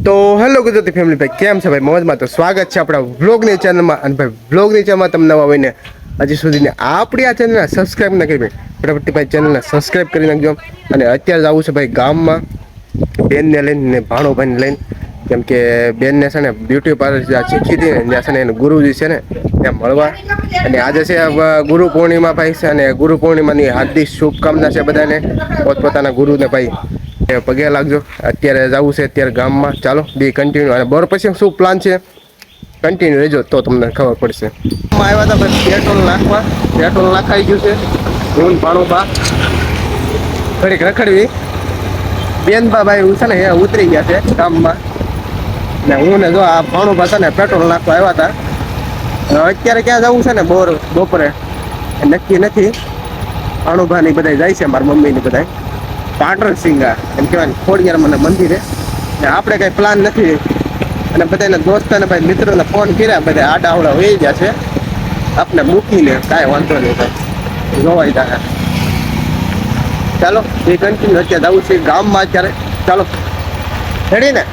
તો hello Gujarati family ભાઈ, કેમ છે ભાઈ? મોજમાં. તો સ્વાગત છે આપણા વ્લોગની ચેનલમાં. અને ભાઈ વ્લોગની ચેનલમાં તમે નવા હોય ને હજી સુધી આપણી આ ચેનલને સબસ્ક્રાઈબ ના કરી ભાઈ, ફટાફટ ભાઈ ચેનલને સબસ્ક્રાઈબ કરી નાખજો. અને અત્યારે જવું છે ભાઈ ગામમાં, બેનને લઈને ને ભાણોભાઈને લઈને, કેમ કે બેનને છે ને બ્યુટી પાર્લર જ્યાં શીખી હતી ને ત્યાં છે ને એનું ગુરુજી છે ને ત્યાં મળવા. અને આજે છે ગુરુ પૂર્ણિમા ભાઈ છે, અને ગુરુ પૂર્ણિમાની હાર્દિક શુભકામના છે બધાને, પોતપોતાના ગુરુને ભાઈ પગે લાગજો. અત્યારે જવું છે અત્યારે ગામમાં. ચાલો બી કન્ટિન્યુ, અને બોર પછી શું પ્લાન છે કન્ટિન્યુ રહેજો તો તમને ખબર પડશે. આવ્યા હતા ભાઈ પેટ્રોલ નાખવા, પેટ્રોલ નાખાઈ ગયું છે. હું ભાણું બા ઘડીક રખડવી, બેન બા ભાઈ છે ને અહીંયા ઉતરી ગયા છે ગામમાં, ને હું ને જો આ ભાણું બા છે ને પેટ્રોલ નાખવા આવ્યા હતા. અત્યારે ક્યાં જવું છે ને બપોરે નક્કી નથી. ભાણુભા ની બધા જાય છે, મારા મમ્મી ની બધા પાટણ સિંગા એમ કહેવાય ખોડિયાર મને મંદિરે. ને આપણે કઈ પ્લાન નથી, અને બધાને દોસ્તોને ભાઈ મિત્રોને ફોન કર્યા, બધા આડાવડા વહી ગયા છે. આપણે મૂકીને કાંઈ વાંધો નહીં ભાઈ, જોવાય જાય. ચાલો એ કન્ટિન્યુ અત્યારે જવું છે ગામમાં અત્યારે. ચાલો રેડી ને?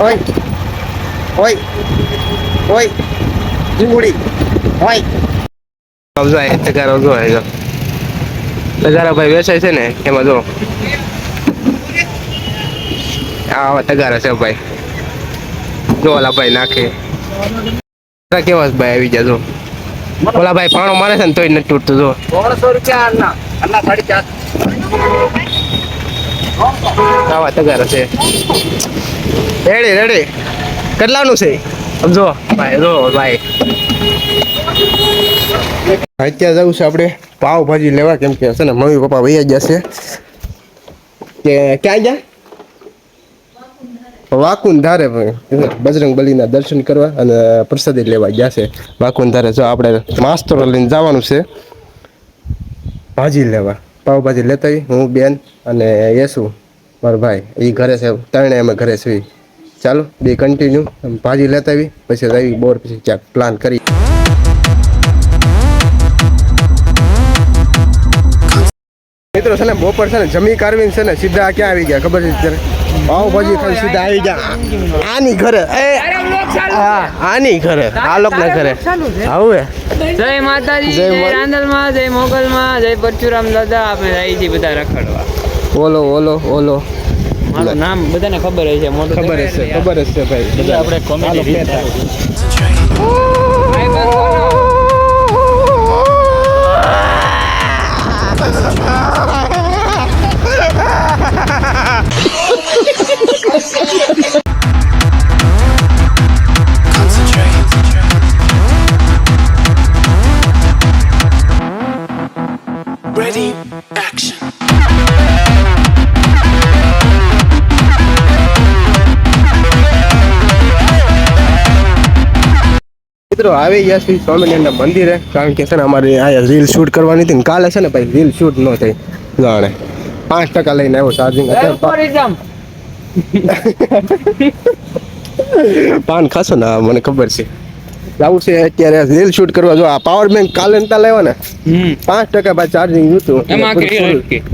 ઓય ઓય ઓય ચીંગુડી ઓય આવજો. તગારો જો આવ્યો, તગારા ભાઈ વેચાય છે ને એમાં જો આવા તગારા છે ભાઈ. જો ઓલા ભાઈ નાખે કેવા ભાઈ આવી જાય. જો ઓલા ભાઈ પાણો મારે છે ને તોય નથી તૂટતું. જો 100 રૂપિયા આવા તગારા છે. રેડી રેડી કેટલાનું છે સમજો ભાઈ? જો ભાઈ અત્યારે જવું છે આપણે પાવભાજી લેવા, કેમ કે છે ને મમ્મી પપ્પા વૈયા જશે. કે ક્યાં ગયા? વાકુન ધારે ભાઈ, બજરંગ બલીના દર્શન કરવા અને પ્રસાદી લેવા ગયા છે વાકુન ધારે. જો આપણે માસ્તરો લઈને જવાનું છે ભાજી લેવા, પાવભાજી લેતા હું બેન અને યેસુ મારો ભાઈ એ ઘરે છે, ત્રણે અમે ઘરે છીએ. ચાલો બે કન્ટિન્યુ ભાજી લેતા આવી, પછી આવી બોર, પછી ક્યાંક પ્લાન કરી. મિત્રો છે ને બપોર છે ને જમી કારવીને છે ને સીધા ક્યાં આવી ગયા ખબર છે? પાવભાજી ખાઈ સીધા આવી ગયા આની ઘરે. હા આની ઘરે, આ લોકના ઘરે. હવે જય માતાજી, જય રાંદલમાં, જય મોગલમાં, જય પરશુરામ દાદા. આપણે આવી છીએ બધા રખડવા. ઓલો ઓલો ઓલો મારું નામ બધાને ખબર છે, મોટું ખબર જ છે, ખબર જ છે ભાઈ. બધા આપણે કોમેડી Ready, action. મિત્રો આવી ગયા છીએ સ્વામિનારાયણના મંદિરે, કારણ કે છે ને અમારે અહીંયા રીલ શૂટ કરવાની હતી ને કાલે છે ને ભાઈ રીલ શૂટ ન થઈ. જાણે 5% લઈને આવ્યો ચાર્જિંગ. પાન ખાશો ને? મને ખબર છે. જવું છે અત્યારે રીલ શૂટ કરવા. જો આ પાવર બેંક કાલે નતા લાવ્યા ને, 5% ભાઈ ચાર્જિંગ હતું.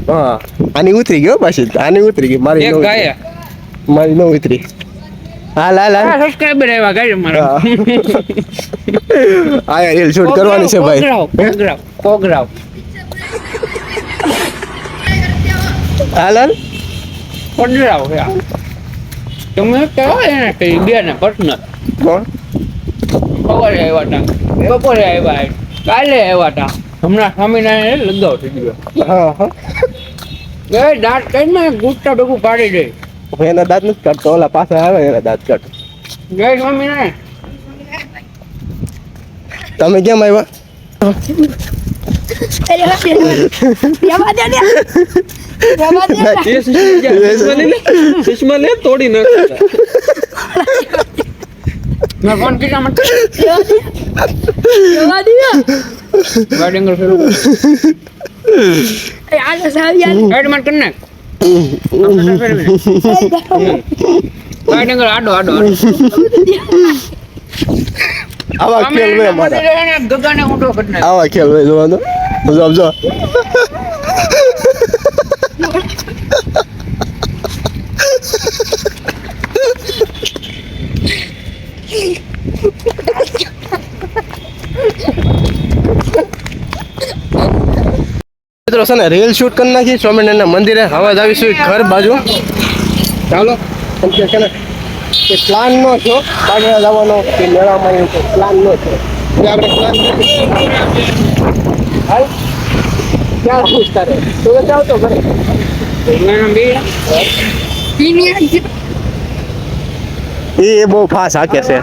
હા આની ઉતરી ગયો પાછી, આની ઉતરી ગઈ, મારી ન ઉતરી. હાલ હાલ હાલ સબસ્ક્રાઇબર આવ્યા ગાડી મારા. આયા રીલ શૂટ કરવાની છે ભાઈ. કોગરાવ હાલ હાલ કોગરાવ તમે કહો એને કઈ બે ને પર્સનલ. કોણ? સવારે આવ્યા હતા, બપોરે આવ્યા, કાલે આવ્યા હતા. હમણાં સ્વામિનારાયણ લગાવ થઈ ગયો. હા હા દાંત કઈ ને ગુસ્સા ભેગું પાડી દે. એના દાંત નથી કાઢતો, ઓલા પાછા આવે એના દાંત કાઢ. જય સ્વામિનારાયણ. તમે કેમ આવ્યા? તોડી નાખ. મેં ફોન કર્યા માટે ગાડી ફેરવું એડમેન્ટ કરી નાખ. આડો આડો આવા ખેલ વે મારા, ગગાને ઊંડો કરી નાખ. આવા ખેલ વે જોવાનો. જો મિત્રો છે ને રીલ શૂટ કરી નાખી સ્વામિનારાયણના મંદિરે. હવે જ આવીશું ઘર બાજુ. ચાલો કેમ કે છે ને કે પ્લાન નો છો બાજરા જવાનો કે મેળામાં એવું કોઈ પ્લાન નો છો એટલે આપણે પ્લાન હાલ ક્યાં પૂછતા રહે તું જાવ તો ઘરે એ બહુ ફાસ્ટ હાકે છે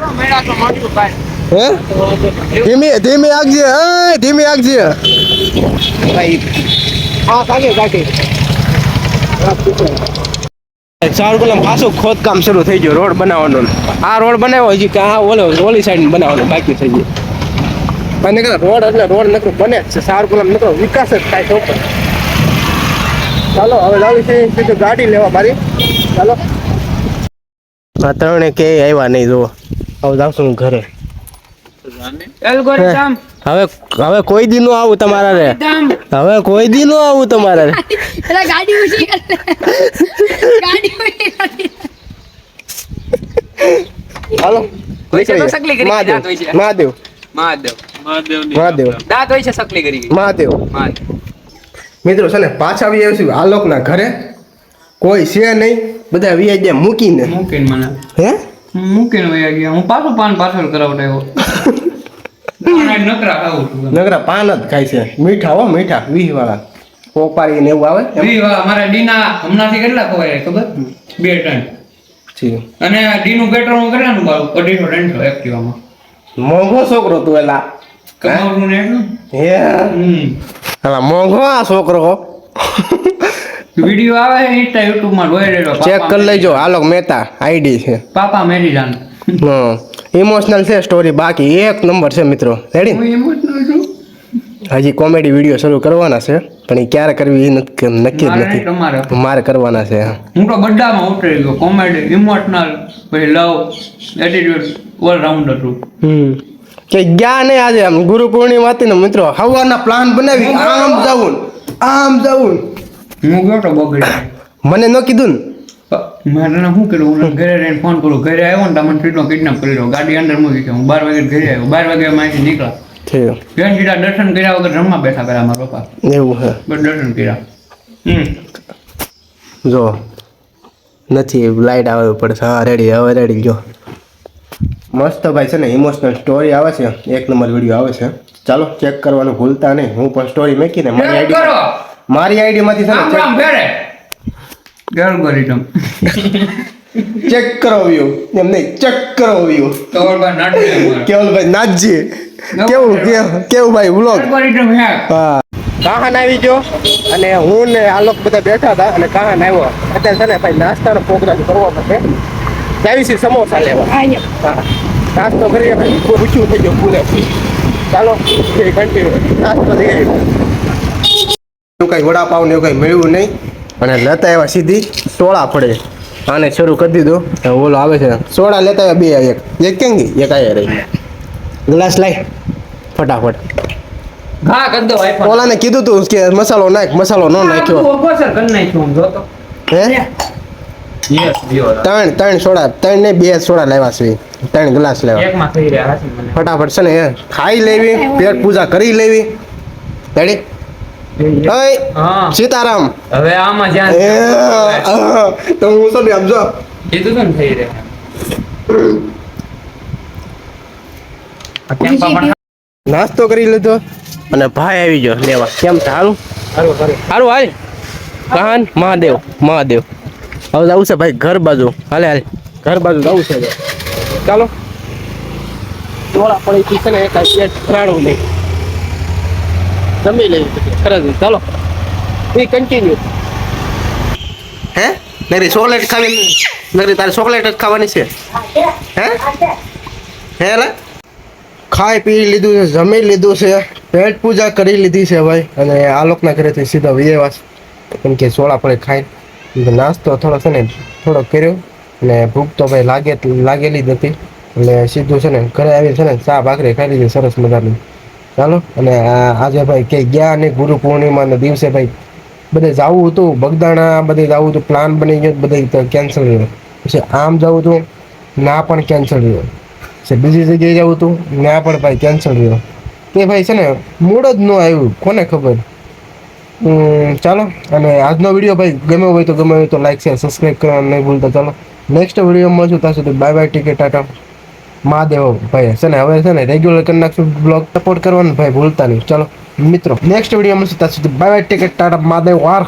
હે ધીમે ધીમે આગજે ધીમે આગજે ભાઈ હા કાકે કાકે સાવરકુંડલા પાછું ખોદકામ શરૂ થઈ ગયું રોડ બનાવવાનો. આ રોડ બનાવ્યો હજી કે આ ઓલી સાઈડ બનાવવાનો બાકી થઈ ગયું. અને રોડ એટલે રોડ નકરું બને જ છે. સાવરકુંડલા નકરો વિકાસ જ થાય છે ઉપર. ચાલો હવે જાવી છે સીધું ગાડી લેવા મારી. ચાલો આ ત્રણે કે આવ્યા નહીં જુઓ. હવે જાવશું હું ઘરે. હવે કોઈ દી નો આવું તમારા રે. હવે કોઈ દી નો આવું તમારા રે. ગાડી ઊંચી કર ગાડી ઊંચી કર હાલો વૈસે તો સકલી કરી મહાદેવ દાંત વૈસે. મહાદેવ મહાદેવ દાંત હોય છે સકલી કરી મહાદેવ. મહાદેવ. મિત્રો છે ને પાછા આવી આવ્યું છું આલોકના ઘરે. કોઈ છે નહીં, બધા વી ગયા મૂકીને. મૂકીને મને હે મૂકીને વયા ગયા. હું પાછું પાન પાછળ કરાવડાવ્યો. નકરા ખાવું છું. નગરા પાન જ ખાય છે. મીઠા હો મીઠા 20 વાળા પોપારી ને એવું આવે એમ. મારા ડીના હમણાંથી કેટલા ખવાય ખબર 2 ટન. જી. અને ડીનું પેટ્રોલ કેટલાનું ભાવ 250 એક્ટિવામાં. મોંઘો છોકરો તું એલા. કમાવનું ને એટલું. હે એલા મોંઘો આ છોકરો. વિડિયો આવે છે ઇન્સ્ટા યુટ્યુબ માં જોઈ લેજો. ચેક કરી લેજો. આલોક મહેતા આઈડી છે. પાપા મેરી જાન. હા ઇમોશનલ છે સ્ટોરી. બાકી એક નંબર છે મિત્રો. રેડી હું ઇમોશનલ છું. હજી કોમેડી વિડીયો શરૂ કરવાના છે પણ એ ક્યારે કરવી એ નક્કી જ મારે નથી. તમારે મારે કરવાના છે. હું તો બધામાં ઉતરી ગયો. કોમેડી, ઇમોશનલ, પછી લવ, એટીટ્યુડ, ઓલ રાઉન્ડર છું. કે ગયા નહીં આજે આમ ગુરુ પૂર્ણિમા હતી ને મિત્રો હવારના પ્લાન બનાવી આમ જવું હું ગયો તો બગડી. મને ન કીધું ને મારે શું કર્યું હું ઘરે રહીને ફોન કરું. ઘરે આવ્યો ને તમને સીધો કિડનેપ કરી દો. ગાડી અંદર મૂકી છે. હું 12 વાગે ઘરે આવ્યો. 12 વાગે અહીંથી નીકળ્યા. થયું બેન સીધા દર્શન કર્યા વગર રમવા બેઠા કર્યા મારા પપ્પા. એવું હે. બસ દર્શન કર્યા. જો નથી લાઈટ આવે પડશે. હા રેડી હવે રેડી જો મસ્ત ભાઈ છે ને ઇમોશનલ સ્ટોરી આવે છે. એક નંબર વિડીયો આવે છે. ચાલો ચેક કરવાનું ભૂલતા નહીં. હું પણ સ્ટોરી મેકીને મારી આઈડી માંથી છે ને એલ્ગોરિધમ ચેક કરો વ્યૂ એમ નહીં ચેક કરો વ્યૂ. કેવલભાઈ નાથજી કેવું ભાઈ વ્લોગ. હા કાહાન આવી ગયો અને હું ને આલોક બધા બેઠા હતા અને કાહાન આવ્યો. અત્યારે છે ને ભાઈ નાસ્તાનો પ્રોગ્રામ કરવાનો છે. જાવી છે સમોસા લેવા. હા નાસ્તો કરીએ ભાઈ પૂછ્યું થઈ ગયો પૂરે. ચાલો કન્ટિન્યુ નાસ્તો થઈ ગયો. એવું કાંઈ વડાપાવ ને એવું કાંઈ મળ્યું નહીં અને લેતા આવ્યા સીધી સોડા પડે. આને શરૂ કરી દીધું. ઓલો આવે છે સોડા લેતા આવ્યા 2 એક કેમ ગઈ એક આયા રહી. ગ્લાસ લાય ફટાફટ. ઘા કર દો આઈફોન. ઓલાને કીધું તું કે મસાલો નાખ મસાલો ન નાખ્યો. ઓફર કરી નાખ્યો હું જોતો. હે યસ દિયો. ત્રણ સોડા 3 ને 2 સોડા લાવ્યા છે. 3 ગ્લાસ લેવા એકમાં થઈ રહ્યા હાસી મને. ફટાફટ છે ને ખાઈ લેવી પેટ પૂજા કરી લેવી. રેડી ઓય હા સીતારામ. હવે આમાં જ્યાં તો હું શું આમ જો કીધું તો ને થઈ રહ્યા. આ કેમ પાપા નાસ્તો કરી લીધો અને ભાઈ આવી ગયો લેવા. કેમ સારું સારું હાલ કહાન મહાદેવ હવે જવું છે ભાઈ ઘર બાજુ. હાલે ઘર બાજુ જવું છે. ચાલો થોડા પડી છે ને કાંઈ પેટ ભરાણું નહીં જમી લેવી ખરજ. ચાલો એ કન્ટિન્યુ. હે નગરી ચોકલેટ ખાવી નગરી તારે ચોકલેટ જ ખાવાની છે. હે લા ખાઈ પી લીધું છે જમી લીધું છે પેટ પૂજા કરી લીધી છે ભાઈ. અને આ લોકના ઘરેથી સીધા વિજયવાસ કેમ કે સોળા પડે ખાઈ નાસ્તો થોડો છે ને થોડો કર્યો અને ભૂખ તો ભાઈ લાગેલી જ હતી એટલે સીધું છે ને ઘરે આવી છે ને ચા ભાખરી ખાઈ લીધી સરસ મજાની. ચાલો અને આજે ભાઈ ક્યાંય ગયા નહીં. ગુરુ પૂર્ણિમાના દિવસે ભાઈ બધે જવું હતું બગદાણા બધે જવું હતું. પ્લાન બની ગયો બધે કેન્સલ રહ્યો. પછી આમ જવું હતું ના પણ કેન્સલ રહ્યો. પછી બીજી જગ્યાએ જવું હતું ના પણ ભાઈ કેન્સલ રહ્યો. તે ભાઈ છે ને મૂડ જ ન આવ્યું કોને ખબર. ચાલો, અને આજનો વિડીયો ભાઈ ગમ્યો હોય તો લાઈક શેર સબસ્ક્રાઈબ કરવાનું નહીં ભૂલતા. ચાલો નેક્સ્ટ વિડીયોમાં મળશું, ત્યાં સુધી bye bye, ticket Tata, Mahadev ભાઈ. છે ને હવે છે ને રેગ્યુલર કરી નાખશું, બ્લોગ સપોર્ટ કરવાનું ભાઈ ભૂલતા નહીં. ચાલો મિત્રો નેક્સ્ટ વિડીયો મળશું, ત્યાં સુધી bye bye, ticket Tata, Mahadev વાર.